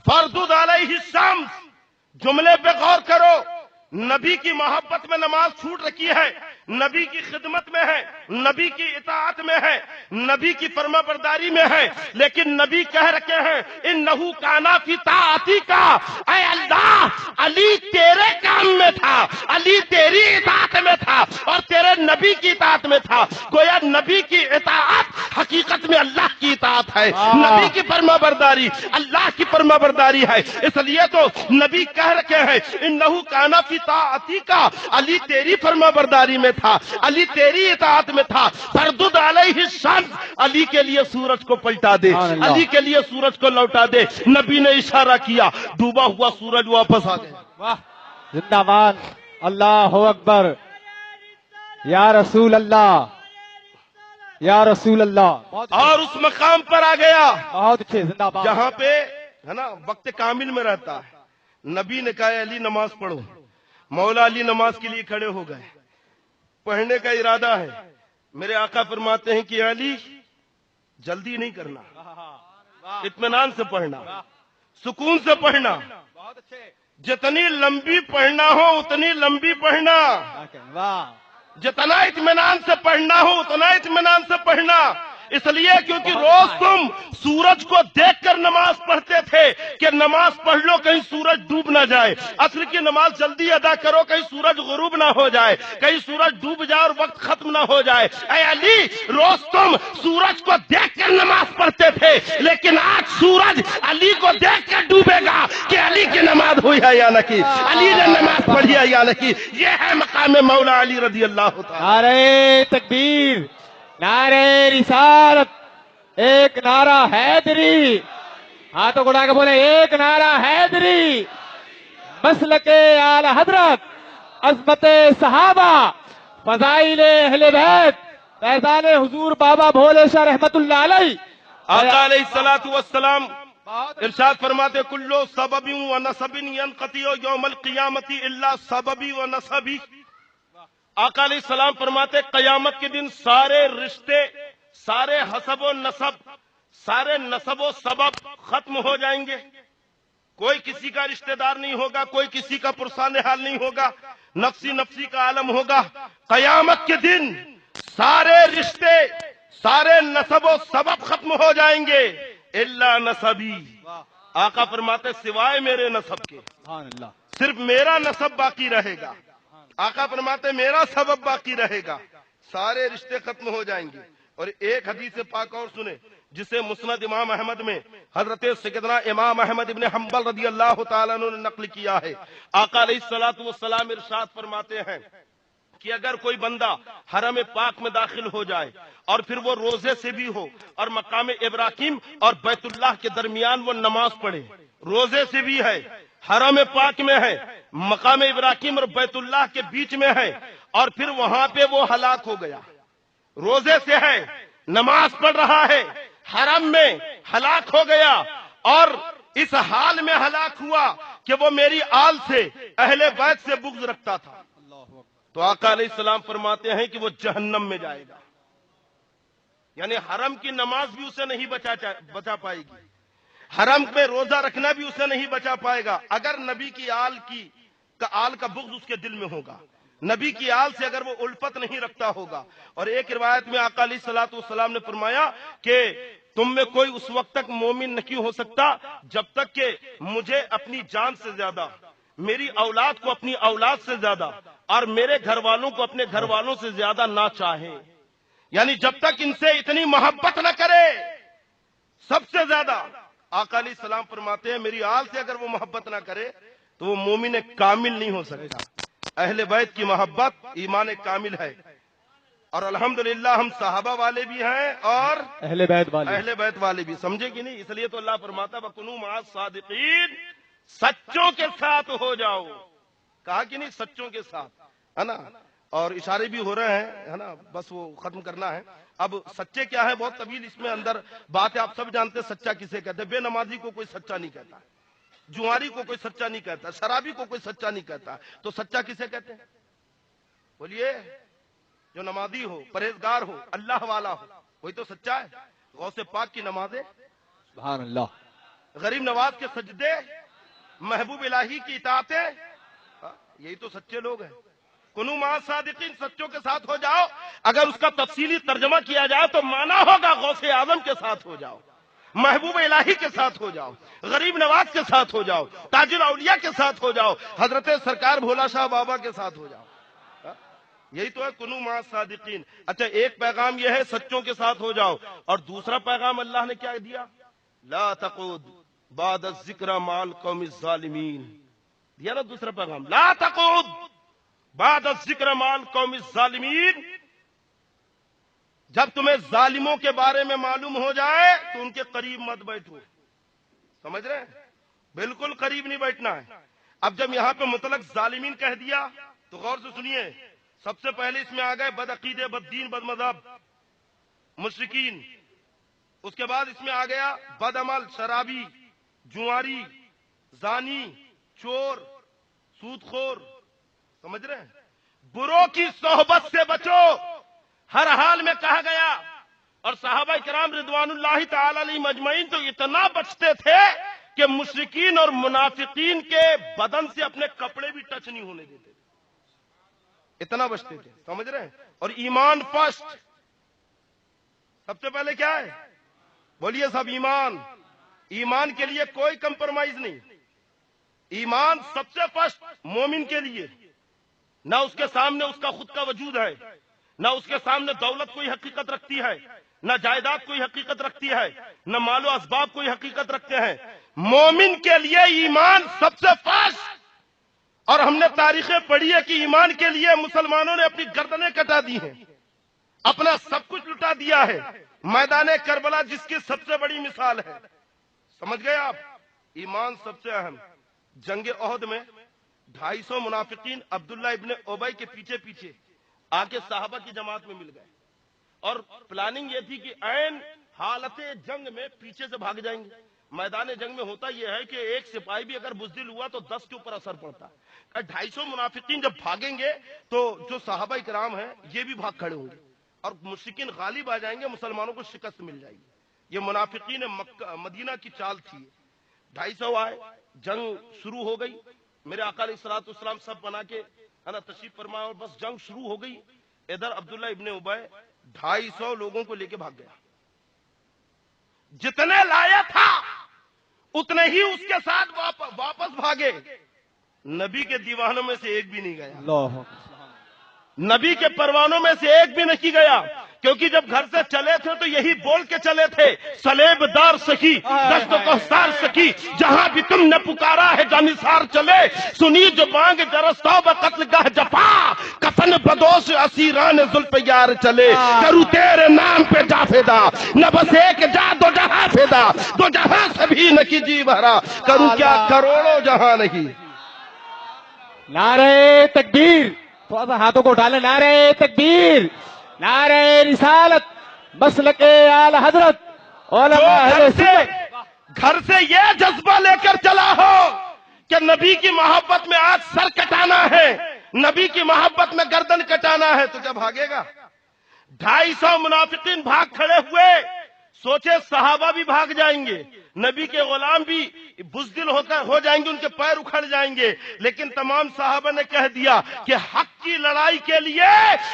فردد علیہ الشمس. جملے پہ غور کرو. نبی کی محبت میں نماز چھوٹ رکھی ہے, نبی کی خدمت میں ہے, نبی کی اطاعت میں ہے, نبی کی فرما برداری میں ہے, لیکن نبی کہہ رکھے ہیں انہو کانا فی طاعتک. اے اللہ علی تیرے کام میں تھا, علی تیری اطاعت میں تھا اور تیرے نبی کی اطاعت میں تھا. گویا نبی کی اطاعت حقیقت میں اللہ کی اطاعت ہے, نبی کی فرما برداری اللہ کی فرما برداری ہے. اس لیے تو نبی کہہ رکھے ہیں انہو کانا فی طاعتک, علی تیری فرما برداری میں تھا, علی تیری اطاعت میں تھا. فردد علیہ الشمس, علی کے لیے سورج کو پلٹا دے, علی کے لیے سورج کو لوٹا دے. نبی نے اشارہ کیا, ڈوبا ہوا سورج واپس آ گیا. واہ زندہ باد. اللہ اکبر. یا رسول اللہ یا رسول اللہ. اور اس مقام پر آ گیا بہت اچھے. زندہ باد. جہاں پہ ہے نا وقت کامل میں رہتا ہے. نبی نے کہا علی نماز پڑھو. مولا علی نماز کے لیے کھڑے ہو گئے. پڑھنے کا ارادہ ہے. میرے آقا فرماتے ہیں کہ علی جلدی نہیں کرنا, اطمینان سے پڑھنا, سکون سے پڑھنا. بہت اچھے. جتنی لمبی پڑھنا ہو اتنی لمبی پڑھنا, واہ جتنا اطمینان سے پڑھنا ہو اتنا اطمینان سے پڑھنا. اس لیے کیونکہ روز تم سورج کو دیکھ کر نماز پڑھتے تھے کہ نماز پڑھ لو کہیں سورج ڈوب نہ جائے, عصر کی نماز جلدی ادا کرو کہیں سورج غروب نہ ہو جائے, کہیں سورج ڈوب جائے اور وقت ختم نہ ہو جائے. اے علی روز تم سورج کو دیکھ کر نماز پڑھتے تھے, لیکن آج سورج علی کو دیکھ کر ڈوبے گا کہ علی کی نماز ہوئی ہے یا نہ کی, علی نے نماز پڑھی ہے یا نہ کی. یہ ہے مقام مولا علی رضی اللہ تعالی. نعرہ تکبیر, نعرہ رسالت, ایک نعرہ حیدری. ہاتھوں کو اڑا کے بولے ایک نعرہ حیدری. مسلک اعلی حضرت, عظمت صحابہ, فضائل اہل بیت, فیضان حضور بابا بھولے شاہ رحمت اللہ علیہ. آقا علیہ الصلوۃ والسلام ارشاد فرماتے کلو سببی و نسبی ینقطع یوم القیامتی الا سببی و نسبی. آقا علیہ السلام فرماتے قیامت کے دن سارے رشتے، سارے حسب و نسب، سارے نسب و سبب ختم ہو جائیں گے. کوئی کسی کا رشتہ دار نہیں ہوگا، کوئی کسی کا پرسان حال نہیں ہوگا، نفسی نفسی کا عالم ہوگا. قیامت کے دن سارے رشتے، سارے نسب و سبب ختم ہو جائیں گے الا نسبی. آقا فرماتے سوائے میرے نسب کے، سبحان اللہ. صرف میرا نسب باقی رہے گا. آقا فرماتے میرا سبب باقی رہے گا، سارے رشتے ختم ہو جائیں گے. اور ایک حدیث پاک اور سنیں جسے مسند امام احمد میں حضرت سیدنا امام احمد ابن حنبل رضی اللہ تعالیٰ عنہ نے نقل کیا ہے. آقا علیہ الصلوۃ والسلام ارشاد فرماتے ہیں کہ اگر کوئی بندہ حرم پاک میں داخل ہو جائے اور پھر وہ روزے سے بھی ہو اور مقام ابراہیم اور بیت اللہ کے درمیان وہ نماز پڑھے، روزے سے بھی ہے، حرم پاک میں ہے، مقام ابراہیم اور بیت اللہ کے بیچ میں ہے، اور پھر وہاں پہ وہ ہلاک ہو گیا، روزے سے ہے، نماز پڑھ رہا ہے، حرم میں ہلاک ہو گیا اور اس حال میں ہلاک ہوا کہ وہ میری آل سے، اہل بیت سے بغض رکھتا تھا، تو آقا علیہ السلام فرماتے ہیں کہ وہ جہنم میں جائے گا. یعنی حرم کی نماز بھی اسے نہیں بچا پائے گی، حرم میں روزہ رکھنا بھی اسے نہیں بچا پائے گا اگر نبی کی آل کا بغض اس کے دل میں ہوگا، نبی کی آل سے اگر وہ الفت نہیں رکھتا ہوگا. اور ایک روایت میں آقا علیہ الصلوۃ والسلام نے فرمایا کہ تم میں کوئی اس وقت تک مومن نہیں ہو سکتا جب تک کہ مجھے اپنی جان سے زیادہ، میری اولاد کو اپنی اولاد سے زیادہ اور میرے گھر والوں کو اپنے گھر والوں سے زیادہ نہ چاہے. یعنی جب تک ان سے اتنی محبت نہ کرے سب سے زیادہ. آقا علیہ السلام فرماتے ہیں میری آل سے اگر وہ محبت نہ کرے تو وہ مومن کامل نہیں ہو سکتا. اہل بیت کی محبت ایمان کامل ہے. اور الحمدللہ ہم صحابہ والے بھی ہیں اور اہل بیت والے بھی، سمجھے کہ نہیں؟ اس لیے تو اللہ فرماتا وَكُونُوا مَعَ الصَّادِقِينَ، سچوں کے ساتھ ہو جاؤ. کہا کہ نہیں سچوں کے ساتھ، ہے نا. اور اشارے بھی ہو رہے ہیں، ہے نا، بس وہ ختم کرنا ہے. اب سچے کیا ہے بہت طویل اس میں اندر بات ہے، آپ سب جانتے ہیں سچا کسے کہتے ہیں. بے نمازی کو کوئی سچا نہیں کہتا، جواری کو کوئی سچا نہیں کہتا، شرابی کو کوئی سچا نہیں کہتا. تو سچا کسے کہتے ہیں؟ بولیے. جو نمازی ہو، پرہیزگار ہو، اللہ والا ہو، وہی تو سچا ہے. غوث پاک کی نمازیں، سبحان اللہ. غریب نواز کے سجدے، محبوب الہی کی اطاعتیں، یہی تو سچے لوگ ہیں. کنو مع صادقین، سچوں کے ساتھ ہو جاؤ. اگر اس کا تفصیلی ترجمہ کیا جائے تو مانا ہوگا غوث اعظم کے ساتھ ہو جاؤ، محبوب الہی کے ساتھ ہو جاؤ، غریب نواز کے ساتھ ہو جاؤ، تاج الاولیاء کے ساتھ ہو جاؤ، حضرت سرکار بھولا شاہ بابا کے ساتھ ہو جاؤ. یہی تو ہے کنو مع صادقین. اچھا ایک پیغام یہ ہے سچوں کے ساتھ ہو جاؤ، اور دوسرا پیغام اللہ نے کیا دیا؟ لا تقعد بعد الذکر مع القوم الظالمین. دیا نا دوسرا پیغام، لا تقعد بعد الذکر مع القوم الظالمین. جب تمہیں ظالموں کے بارے میں معلوم ہو جائے تو ان کے قریب مت بیٹھو. سمجھ رہے ہیں؟ بالکل قریب نہیں بیٹھنا ہے. اب جب یہاں پہ مطلق ظالمین کہہ دیا تو غور سے سنیے. سب سے پہلے اس میں آ گئے بد عقیدے، بد دین، بد مذہب، مشرکین. اس کے بعد اس میں آ گیا بد عمل، شرابی، جواری، زانی، چور، سود خور. سمجھ رہے ہیں؟ بروں کی صحبت سے بچو، ہر حال میں کہا گیا. اور صحابہ کرام رضوان اللہ تعالی علیہم اجمعین تو اتنا بچتے تھے کہ مشرکین اور منافقین کے بدن سے اپنے کپڑے بھی ٹچ نہیں ہونے دیتے، اتنا بچتے تھے. سمجھ رہے ہیں؟ اور ایمان فرسٹ. سب سے پہلے کیا ہے؟ بولیے سب ایمان. ایمان کے لیے کوئی کمپرومائز نہیں. ایمان سب سے فرسٹ مومن کے لیے. نہ اس کے سامنے اس کا خود کا وجود ہے، نہ اس کے سامنے دولت کوئی حقیقت رکھتی ہے، نہ جائیداد کوئی حقیقت رکھتی ہے، نہ مال و اسباب کوئی حقیقت رکھتے ہیں. مومن کے لیے ایمان سب سے فرسٹ. اور ہم نے تاریخیں پڑھی ہے کہ ایمان کے لیے مسلمانوں نے اپنی گردنیں کٹا دی ہیں، اپنا سب کچھ لٹا دیا ہے. میدان کربلا جس کی سب سے بڑی مثال ہے. سمجھ گئے آپ؟ ایمان سب سے اہم. جنگ احد میں 250 منافقین عبداللہ ابن ابی کے پیچھے پیچھے آ کے صحابہ کی جماعت میں مل گئے، اور پلاننگ یہ تھی کہ عین حالت جنگ میں پیچھے سے بھاگ جائیں گے. میدان جنگ میں ہوتا یہ ہے کہ ایک سپاہی بھی اگر بزدل ہوا تو 10 کے اوپر اثر پڑتا ہے. 250 منافقین جب بھاگیں گے تو جو صحابہ کرام ہیں یہ بھی بھاگ کھڑے ہوں گے اور مشرکین غالب آ جائیں گے, مسلمانوں کو شکست مل جائے گی. یہ منافقین مدینہ کی چال تھی. 250 آئے, جنگ شروع ہو گئی. میرے آقا علیہ الصلوۃ والسلام سب بنا کے تشریف فرمایا اور بس جنگ شروع ہو گئی. ادھر عبداللہ ابن ابی 250 لوگوں کو لے کے بھاگ گیا. جتنے لایا تھا اتنے ہی اس کے ساتھ واپس بھاگے. نبی کے دیوانوں میں سے ایک بھی نہیں گیا. اللہ نبی کے پروانوں میں سے ایک بھی نہیں گیا, کیونکہ جب گھر سے چلے تھے تو یہی بول کے چلے تھے, سلیب دار سخی دست و کوثار سخی, جہاں بھی تم نے پکارا ہے جانثار چلے, سنی جو بانگ جرستہ بقتل گاہ جفا, کفن بدوش اسیران زلف یار چلے, کرو تیرے نام پہ جا فدا, نہ بس ایک جا دو جہاں فدا, دو جہاں سبھی نہ کی جی بھرا, کروں کیا کروڑوں جہاں نہیں. نعرہ تکبیر, تھوڑا سا ہاتھوں کو اٹھا لیں. نعرہ تکبیر, نعرہ رسالت, مسلک آل حضرت, علماء اہل سنت. گھر سے یہ جذبہ لے کر چلا ہو کہ نبی کی محبت میں آج سر کٹانا ہے, نبی کی محبت میں گردن کٹانا ہے, تو کیا بھاگے گا؟ 250 منافقین بھاگ کھڑے ہوئے. سوچے صحابہ بھی بھاگ جائیں گے, نبی کے غلام بھی بزدل ہو جائیں گے, ان کے پیر اکھڑ جائیں گے, لیکن تمام صحابہ نے کہہ دیا کہ حق کی لڑائی کے لیے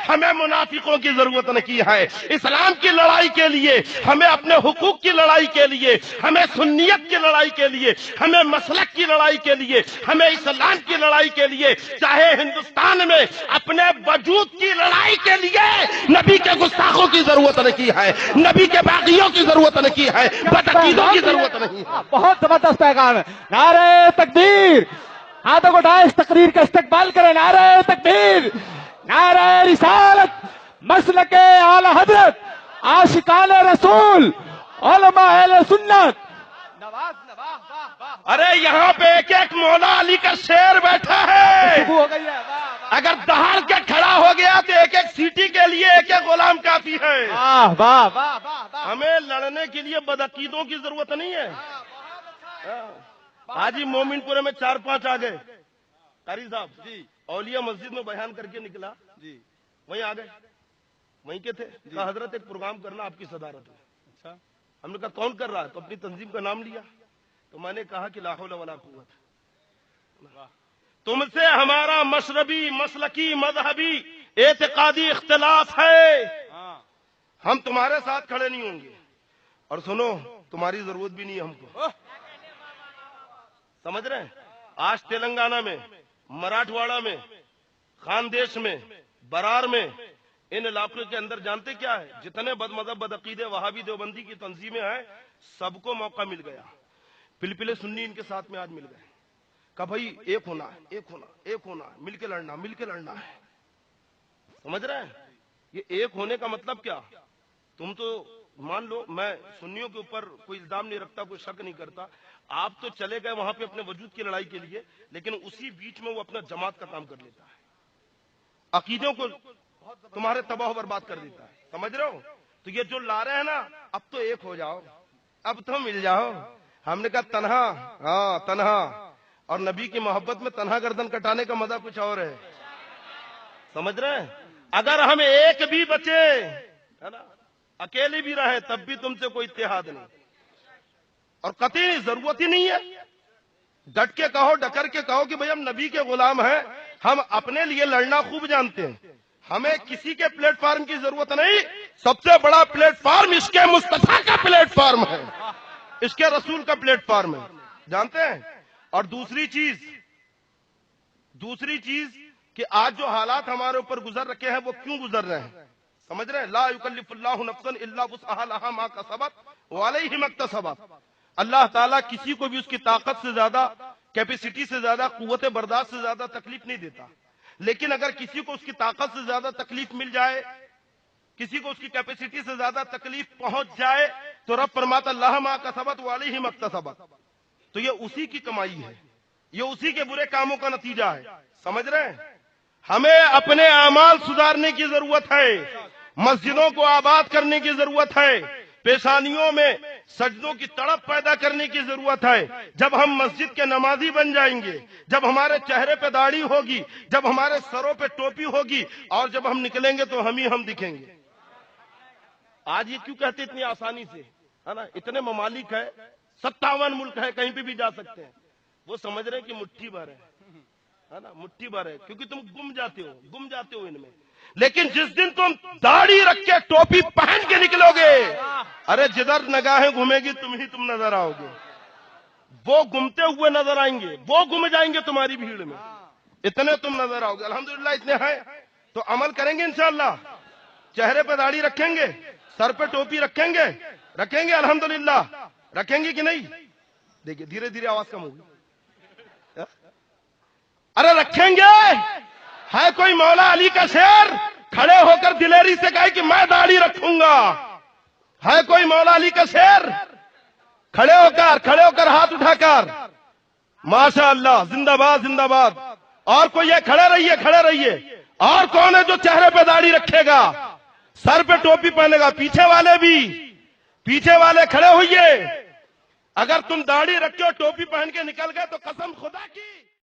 ہمیں منافقوں کی ضرورت نہیں ہے. اسلام کی لڑائی کے لیے, ہمیں اپنے حقوق کی لڑائی کے لیے, ہمیں سنیت کی لڑائی کے لیے, ہمیں مسلک کی لڑائی کے لیے, ہمیں اسلام کی لڑائی کے لیے, چاہے ہندوستان میں اپنے وجود کی لڑائی کے لیے نبی کے گستاخوں کی ضرورت نہیں ہے, نبی کے باغیوں کی ضرورت نہیں ہے, بدعقیدوں کی ضرورت نہیں ہے. بہت زبردست پیغام ہے. نعرہ تکبیر, ہاتھوں کو اٹھائیں, اس تقریر کا استقبال کریں. نعرہ تکبیر, نعرہ رسالت, مسلک آل حضرت, عاشقان رسول, علماء اہل سنت. ارے یہاں پہ ایک ایک مولا علی کا شیر بیٹھا ہے, ہو گئی ہے. اگر دہاڑ کے کھڑا ہو گیا تو ایک ایک سیٹی کے لیے ایک ایک غلام کافی ہے. واہ واہ واہ واہ. ہمیں لڑنے کے لیے بدعقیدوں کی ضرورت نہیں ہے. آج ہی مومن پورے میں 4-5 آ گئے. قاری صاحب جی, اولیاء مسجد میں بیان کر کے نکلا جی, وہیں آ گئے, وہیں کے تھے. کہا حضرت ایک پروگرام کرنا آپ کی صدارت میں. اچھا, ہم نے کہا کون کر رہا ہے, تو اپنی تنظیم کا نام لیا. تو میں نے کہا کہ لا حول ولا قوت, تم سے ہمارا مشربی, مسلکی, مذہبی, اعتقادی اختلاف ہے, ہم تمہارے ساتھ کھڑے نہیں ہوں گے, اور سنو تمہاری ضرورت بھی نہیں ہے ہم کو. سمجھ رہے ہیں؟ آج تلنگانہ میں, مراٹھواڑہ میں, خاندیش میں, برار میں, ان علاقوں کے اندر جانتے کیا ہے, جتنے بد مذہب, بدعقیدے, وہابی, دیوبندی کی تنظیمیں ہیں, سب کو موقع مل گیا. پلپلے سنی ان کے ساتھ میں آج مل گئے. کہ بھائی ایک ہونا ہے, ایک ہونا, ایک ہونا, مل کے لڑنا, مل کے لڑنا ہے. سمجھ رہے ہیں؟ یہ ایک ہونے کا مطلب کیا؟ تم تو مان لو, میں سنیوں کے اوپر کوئی الزام نہیں رکھتا, کوئی شک نہیں کرتا, آپ تو چلے گئے وہاں پہ اپنے وجود کی لڑائی کے لیے, لیکن اسی بیچ میں وہ اپنا جماعت کا کام کر لیتا ہے, عقیدوں کو تمہارے تباہ و برباد کر دیتا ہے. سمجھ رہے ہو؟ تو یہ جو لا رہے ہیں نا, اب تو ایک ہو جاؤ, اب تو مل جاؤ. ہم نے کہا تنہا, ہاں تنہا, اور نبی کی محبت میں تنہا گردن کٹانے کا مزہ کچھ اور ہے. سمجھ رہے ہیں؟ اگر ہم ایک بھی بچے, ہے نا, اکیلے بھی رہے, تب بھی تم سے کوئی اتحاد نہیں, اور قطعی ضرورت ہی نہیں ہے. ڈٹ کے کہو, ڈکر کے کہو کہ بھئی ہم نبی کے غلام ہیں, ہم اپنے لیے لڑنا خوب جانتے ہیں, ہمیں کسی کے پلیٹ فارم کی ضرورت نہیں. سب سے بڑا پلیٹ فارم عشق مصطفیٰ کا پلیٹ فارم ہے, عشق رسول کا پلیٹ فارم ہے, جانتے ہیں. اور دوسری چیز کہ آج جو حالات ہمارے اوپر گزر رکھے ہیں, وہ کیوں گزر رہے ہیں؟ سمجھ رہے ہیں؟ لا یکلف اللہ نفسا الا وسعها لها ما کسبت وعلیہ ما اکتسبت. اللہ تعالیٰ کسی کو بھی اس کی طاقت سے زیادہ, کیپیسٹی سے زیادہ, قوت برداشت سے زیادہ تکلیف نہیں دیتا. لیکن اگر کسی کو اس کی طاقت سے زیادہ تکلیف مل جائے, کسی کو اس کی کیپیسٹی سے زیادہ تکلیف پہنچ جائے, تو رب فرماتا اللہ ما کسبت وعلیہ ما اکتسبت. تو یہ اسی کی کمائی ہے, یہ اسی کے برے کاموں کا نتیجہ ہے. سمجھ رہے ہیں؟ ہمیں اپنے اعمال سدھارنے کی ضرورت ہے, مسجدوں کو آباد کرنے کی ضرورت ہے, پیشانیوں میں سجدوں کی تڑپ پیدا کرنے کی ضرورت ہے. جب ہم مسجد کے نمازی بن جائیں گے، جب ہمارے چہرے پہ داڑھی ہوگی، جب ہمارے سروں پہ ٹوپی ہوگی، اور جب ہم نکلیں گے تو ہم دکھیں گے. آج یہ کیوں کہتے اتنی آسانی سے، ہے نا؟ اتنے ممالک ہے، 57 ملک ہے، کہیں پہ بھی جا سکتے ہیں. وہ سمجھ رہے ہیں کہ مٹھی بھر ہے نا، مٹھی بھر ہے، کیونکہ تم گم جاتے ہو ان میں. لیکن جس دن تم داڑھی رکھ کے ٹوپی پہن کے نکلو گے، ارے جدھر نگاہیں گھومے گی تم نظر آؤ گے. وہ گمتے ہوئے نظر آئیں گے، وہ گم جائیں گے تمہاری بھیڑ میں، اتنے تم نظر آؤ گے. الحمدللہ اتنے ہیں تو عمل کریں گے انشاءاللہ. چہرے پہ داڑھی رکھیں گے، سر پہ ٹوپی رکھیں گے الحمدللہ. رکھیں گے کہ نہیں؟ دیکھیے دھیرے دھیرے آواز کم ہوگی. ارے رکھیں گے. ہے کوئی مولا علی کا شعر کھڑے ہو کر دلیری سے کہے کہ میں داڑھی رکھوں گا؟ ہے کوئی مولا علی کا شعر؟ کھڑے ہو کر ہاتھ اٹھا کر ماشاء اللہ، زندہ باد زندہ باد. اور کوئی ہے؟ کھڑے رہیے. اور کون ہے جو چہرے پہ داڑھی رکھے گا، سر پہ ٹوپی پہنے گا؟ پیچھے والے کھڑے ہوئیے. اگر تم داڑھی رکھے اور ٹوپی پہن کے نکل گئے تو قسم خدا کی